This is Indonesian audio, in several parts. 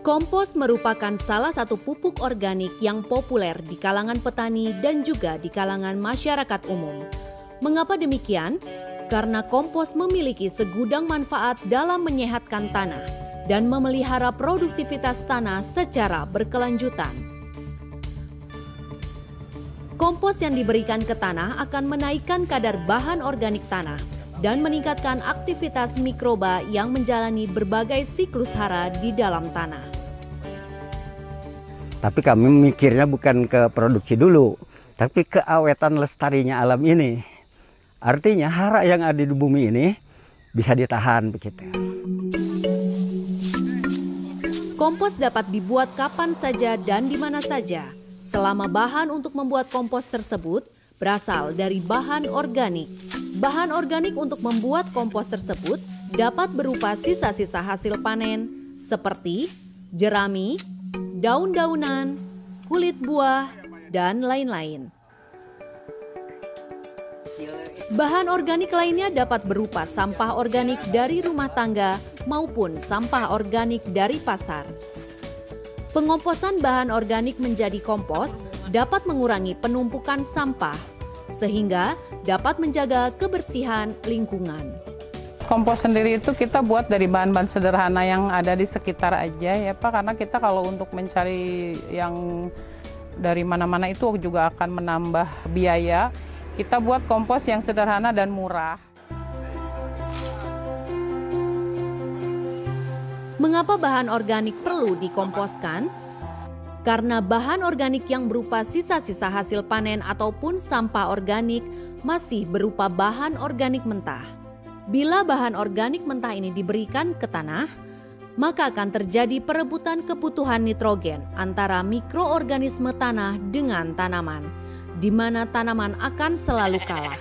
Kompos merupakan salah satu pupuk organik yang populer di kalangan petani dan juga di kalangan masyarakat umum. Mengapa demikian? Karena kompos memiliki segudang manfaat dalam menyehatkan tanah dan memelihara produktivitas tanah secara berkelanjutan. Kompos yang diberikan ke tanah akan menaikkan kadar bahan organik tanah dan meningkatkan aktivitas mikroba yang menjalani berbagai siklus hara di dalam tanah. Tapi kami mikirnya bukan ke produksi dulu, tapi keawetan lestarinya alam ini. Artinya hara yang ada di bumi ini bisa ditahan begitu. Kompos dapat dibuat kapan saja dan di mana saja, selama bahan untuk membuat kompos tersebut berasal dari bahan organik. Bahan organik untuk membuat kompos tersebut dapat berupa sisa-sisa hasil panen seperti jerami, daun-daunan, kulit buah, dan lain-lain. Bahan organik lainnya dapat berupa sampah organik dari rumah tangga maupun sampah organik dari pasar. Pengomposan bahan organik menjadi kompos dapat mengurangi penumpukan sampah, sehingga dapat menjaga kebersihan lingkungan. Kompos sendiri itu kita buat dari bahan-bahan sederhana yang ada di sekitar aja ya Pak, karena kita kalau untuk mencari yang dari mana-mana itu juga akan menambah biaya. Kita buat kompos yang sederhana dan murah. Mengapa bahan organik perlu dikomposkan? Karena bahan organik yang berupa sisa-sisa hasil panen ataupun sampah organik masih berupa bahan organik mentah. Bila bahan organik mentah ini diberikan ke tanah, maka akan terjadi perebutan kebutuhan nitrogen antara mikroorganisme tanah dengan tanaman, di mana tanaman akan selalu kalah.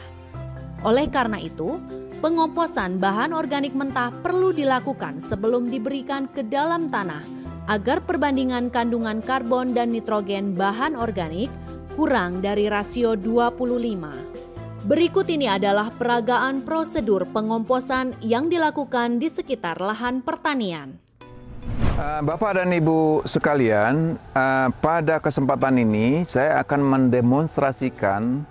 Oleh karena itu, pengomposan bahan organik mentah perlu dilakukan sebelum diberikan ke dalam tanah, agar perbandingan kandungan karbon dan nitrogen bahan organik kurang dari rasio 25. Berikut ini adalah peragaan prosedur pengomposan yang dilakukan di sekitar lahan pertanian. Bapak dan Ibu sekalian, pada kesempatan ini saya akan mendemonstrasikan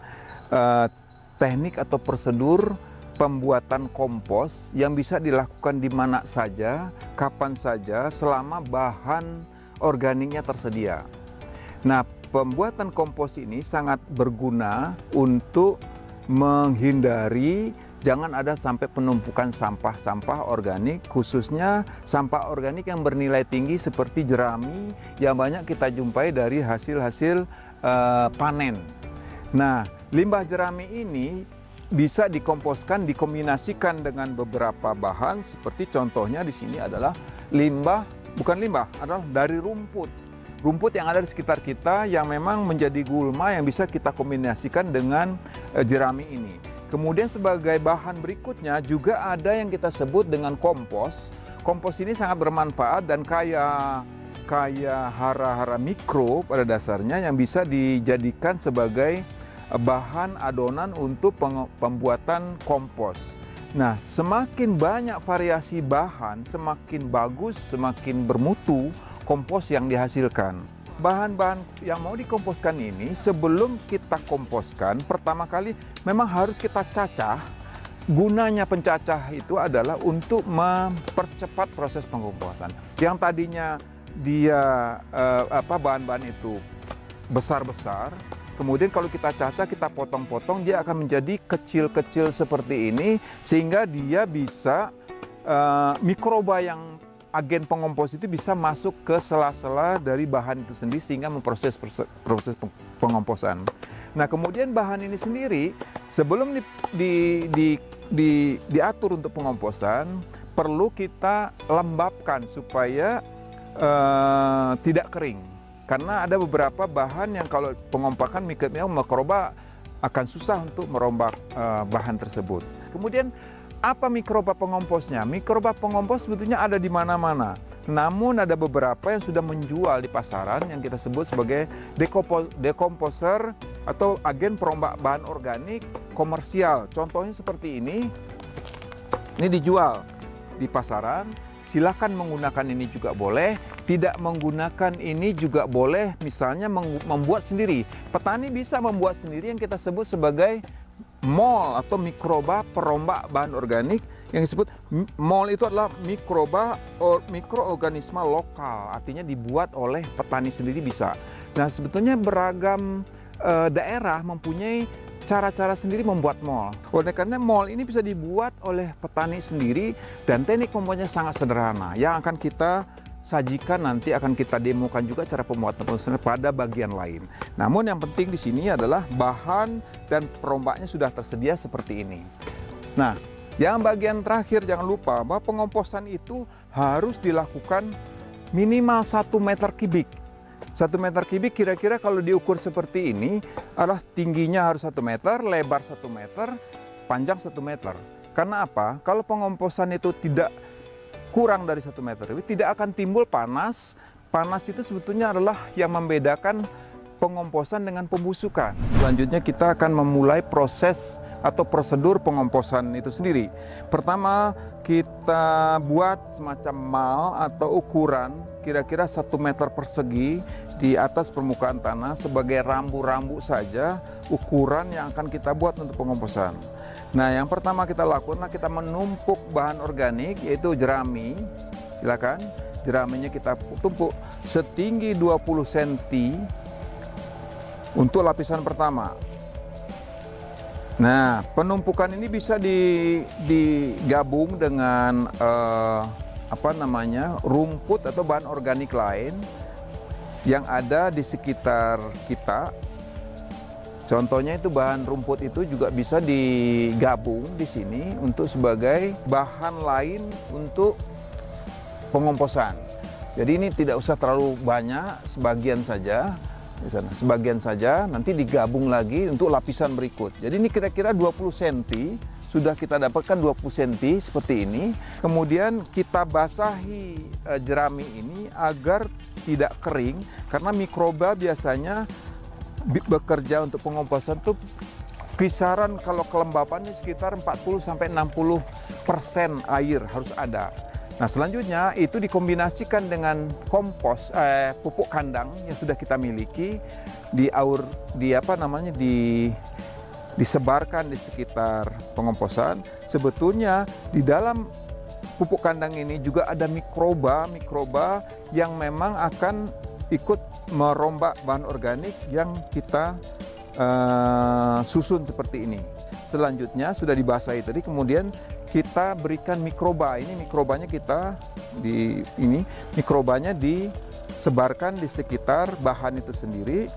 teknik atau prosedur pembuatan kompos yang bisa dilakukan di mana saja, kapan saja, selama bahan organiknya tersedia. Nah, pembuatan kompos ini sangat berguna untuk menghindari jangan ada sampai penumpukan sampah-sampah organik, khususnya sampah organik yang bernilai tinggi seperti jerami yang banyak kita jumpai dari hasil-hasil panen. Nah, limbah jerami ini bisa dikomposkan, dikombinasikan dengan beberapa bahan, seperti contohnya di sini adalah limbah, bukan limbah, adalah dari rumput. Rumput yang ada di sekitar kita yang memang menjadi gulma yang bisa kita kombinasikan dengan jerami ini. Kemudian sebagai bahan berikutnya juga ada yang kita sebut dengan kompos. Kompos ini sangat bermanfaat dan kaya hara-hara mikro pada dasarnya yang bisa dijadikan sebagai bahan adonan untuk pembuatan kompos. Nah, semakin banyak variasi bahan, semakin bagus, semakin bermutu kompos yang dihasilkan. Bahan-bahan yang mau dikomposkan ini sebelum kita komposkan, pertama kali memang harus kita cacah. Gunanya pencacah itu adalah untuk mempercepat proses pengkomposan. Yang tadinya dia bahan-bahan itu besar-besar, kemudian kalau kita cacah, kita potong-potong, dia akan menjadi kecil-kecil seperti ini, sehingga dia bisa mikroba yang agen pengompos itu bisa masuk ke sela-sela dari bahan itu sendiri sehingga memproses proses pengomposan. Nah, kemudian bahan ini sendiri sebelum diatur untuk pengomposan perlu kita lembabkan supaya tidak kering. Karena ada beberapa bahan yang kalau pengompakan mikroba akan susah untuk merombak bahan tersebut. Kemudian apa mikroba pengomposnya? Mikroba pengompos sebetulnya ada di mana-mana. Namun ada beberapa yang sudah menjual di pasaran yang kita sebut sebagai dekomposer atau agen perombak bahan organik komersial. Contohnya seperti ini dijual di pasaran. Silakan menggunakan ini juga boleh. tidak menggunakan ini juga boleh, misalnya membuat sendiri. Petani bisa membuat sendiri yang kita sebut sebagai MOL atau mikroba perombak bahan organik. Yang disebut MOL itu adalah mikroorganisme lokal, artinya dibuat oleh petani sendiri bisa. Nah, sebetulnya beragam daerah mempunyai cara-cara sendiri membuat MOL. Oleh karena MOL ini bisa dibuat oleh petani sendiri dan teknik pembuatannya sangat sederhana. Yang akan kita sajikan nanti akan kita demokan juga cara pembuatan pada bagian lain. Namun yang penting di sini adalah bahan dan perombaknya sudah tersedia seperti ini. Nah, yang bagian terakhir jangan lupa bahwa pengomposan itu harus dilakukan minimal 1 meter kubik. 1 meter kubik kira-kira kalau diukur seperti ini adalah tingginya harus 1 meter, lebar 1 meter, panjang 1 meter. Karena apa? Kalau pengomposan itu tidak kurang dari 1 meter, tidak akan timbul panas. Panas itu sebetulnya adalah yang membedakan pengomposan dengan pembusukan. Selanjutnya kita akan memulai proses atau prosedur pengomposan itu sendiri. Pertama, kita buat semacam mal atau ukuran kira-kira 1 meter persegi di atas permukaan tanah sebagai rambu-rambu saja ukuran yang akan kita buat untuk pengomposan. Nah, yang pertama kita lakukan adalah kita menumpuk bahan organik yaitu jerami. Silakan, jeraminya kita tumpuk setinggi 20 cm untuk lapisan pertama. Nah, penumpukan ini bisa digabung dengan rumput atau bahan organik lain yang ada di sekitar kita. Contohnya itu bahan rumput itu juga bisa digabung di sini untuk sebagai bahan lain untuk pengomposan. Jadi ini tidak usah terlalu banyak, sebagian saja. Sebagian saja nanti digabung lagi untuk lapisan berikut. Jadi ini kira-kira 20 cm, sudah kita dapatkan 20 cm seperti ini. Kemudian kita basahi jerami ini agar tidak kering, karena mikroba biasanya bekerja untuk pengomposan itu kisaran kalau kelembapannya sekitar 40-60% air harus ada. Nah, selanjutnya itu dikombinasikan dengan kompos pupuk kandang yang sudah kita miliki disebarkan di sekitar pengomposan. Sebetulnya di dalam pupuk kandang ini juga ada mikroba yang memang akan ikut merombak bahan organik yang kita susun seperti ini. Selanjutnya sudah dibasahi tadi, kemudian kita berikan mikroba. Ini mikrobanya mikrobanya disebarkan di sekitar bahan itu sendiri.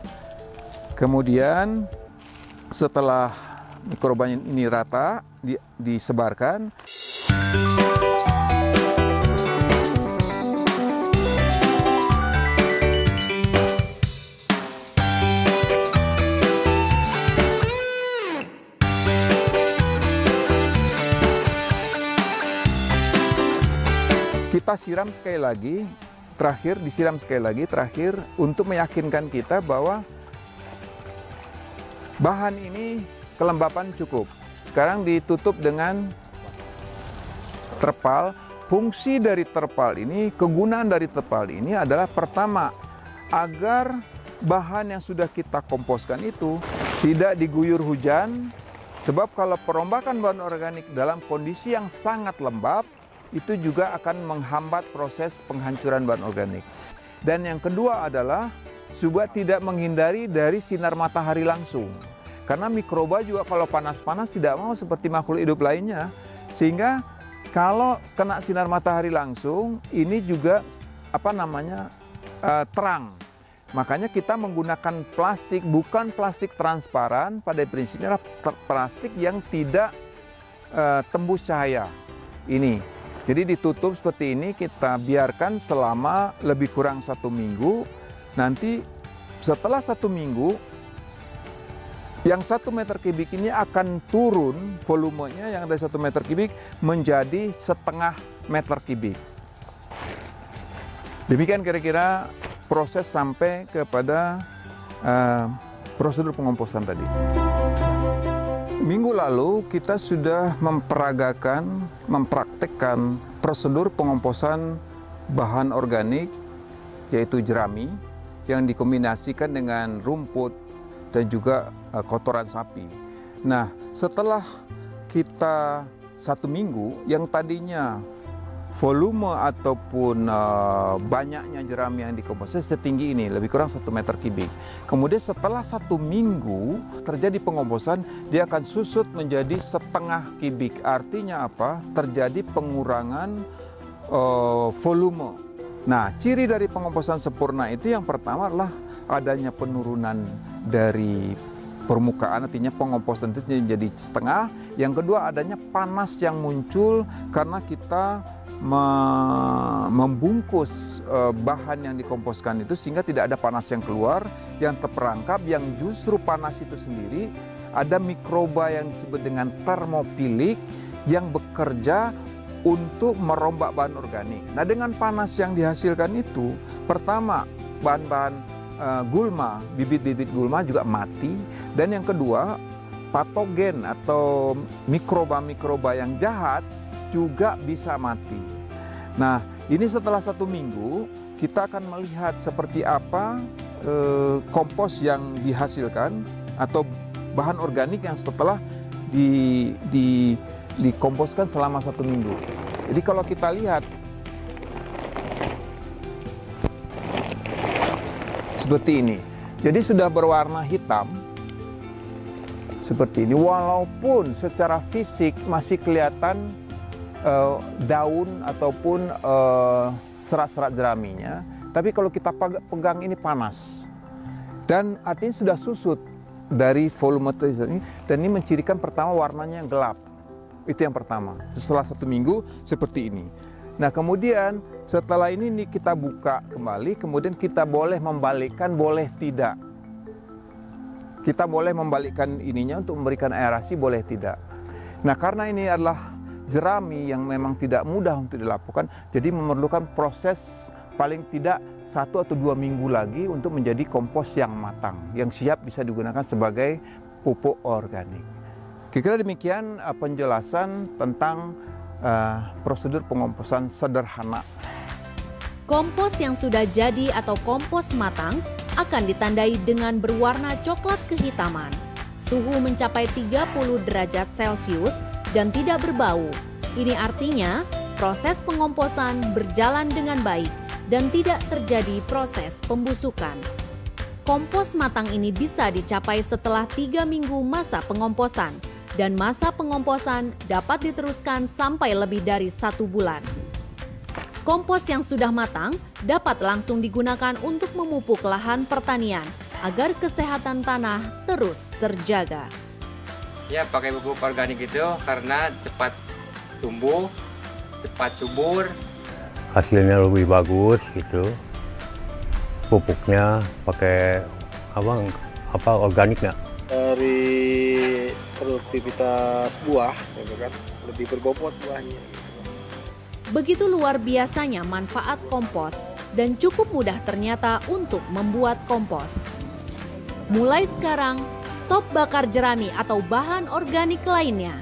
Kemudian setelah mikrobanya ini rata disebarkan, kita siram sekali lagi, terakhir untuk meyakinkan kita bahwa bahan ini kelembapan cukup. Sekarang ditutup dengan terpal. Fungsi dari terpal ini, kegunaan dari terpal ini adalah pertama, agar bahan yang sudah kita komposkan itu tidak diguyur hujan. Sebab kalau perombakan bahan organik dalam kondisi yang sangat lembab, itu juga akan menghambat proses penghancuran bahan organik. Dan yang kedua adalah supaya tidak menghindari dari sinar matahari langsung. Karena mikroba juga kalau panas-panas tidak mau seperti makhluk hidup lainnya. Sehingga kalau kena sinar matahari langsung, ini juga terang. Makanya kita menggunakan plastik, bukan plastik transparan, pada prinsipnya adalah plastik yang tidak tembus cahaya. Ini. Jadi ditutup seperti ini, kita biarkan selama lebih kurang 1 minggu. Nanti setelah 1 minggu, yang 1 meter kubik ini akan turun volumenya yang dari 1 meter kubik menjadi 0,5 meter kubik. Demikian kira-kira proses sampai kepada prosedur pengomposan tadi. Minggu lalu kita sudah mempraktekkan prosedur pengomposan bahan organik yaitu jerami yang dikombinasikan dengan rumput dan juga kotoran sapi. Nah, setelah kita 1 minggu yang tadinya volume ataupun banyaknya jerami yang dikompos setinggi ini, lebih kurang 1 meter kubik. Kemudian setelah 1 minggu terjadi pengomposan, dia akan susut menjadi 1/2 kubik. Artinya apa? Terjadi pengurangan volume. Nah, ciri dari pengomposan sempurna itu yang pertama adalah adanya penurunan dari permukaan, artinya pengomposan itu menjadi setengah. Yang kedua, adanya panas yang muncul karena kita membungkus bahan yang dikomposkan itu sehingga tidak ada panas yang keluar, yang terperangkap, yang justru panas itu sendiri ada mikroba yang disebut dengan termofilik yang bekerja untuk merombak bahan organik. Nah, dengan panas yang dihasilkan itu, pertama bahan-bahan gulma, bibit-bibit gulma juga mati, dan yang kedua patogen atau mikroba-mikroba yang jahat juga bisa mati. Nah, ini setelah 1 minggu kita akan melihat seperti apa kompos yang dihasilkan atau bahan organik yang setelah dikomposkan selama 1 minggu. Jadi kalau kita lihat seperti ini, jadi sudah berwarna hitam seperti ini, walaupun secara fisik masih kelihatan daun ataupun serat-serat jeraminya, tapi kalau kita pegang ini panas dan artinya sudah susut dari volume ini, dan ini mencirikan pertama warnanya yang gelap. Itu yang pertama. Setelah 1 minggu seperti ini. Nah, kemudian setelah ini kita buka kembali, kemudian kita boleh membalikkan, boleh tidak. Kita boleh membalikkan ininya untuk memberikan aerasi, boleh tidak. Nah, karena ini adalah jerami yang memang tidak mudah untuk dilakukan, jadi memerlukan proses paling tidak 1 atau 2 minggu lagi untuk menjadi kompos yang matang, yang siap bisa digunakan sebagai pupuk organik. Kira-kira demikian penjelasan tentang prosedur pengomposan sederhana. Kompos yang sudah jadi atau kompos matang akan ditandai dengan berwarna coklat kehitaman. Suhu mencapai 30 derajat Celcius dan tidak berbau. Ini artinya proses pengomposan berjalan dengan baik dan tidak terjadi proses pembusukan. Kompos matang ini bisa dicapai setelah 3 minggu masa pengomposan, dan masa pengomposan dapat diteruskan sampai lebih dari 1 bulan. Kompos yang sudah matang dapat langsung digunakan untuk memupuk lahan pertanian agar kesehatan tanah terus terjaga. Ya, pakai pupuk organik itu karena cepat tumbuh, cepat subur, hasilnya lebih bagus gitu. Pupuknya pakai apa organiknya. Dari produktivitas buah, gitu kan, lebih berbobot buahnya. Begitu luar biasanya manfaat kompos dan cukup mudah ternyata untuk membuat kompos. Mulai sekarang, stop bakar jerami atau bahan organik lainnya.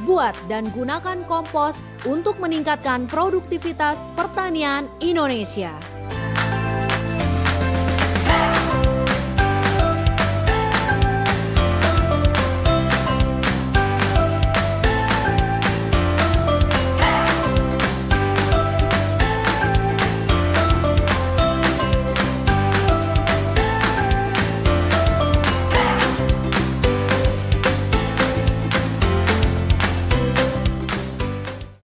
Buat dan gunakan kompos untuk meningkatkan produktivitas pertanian Indonesia.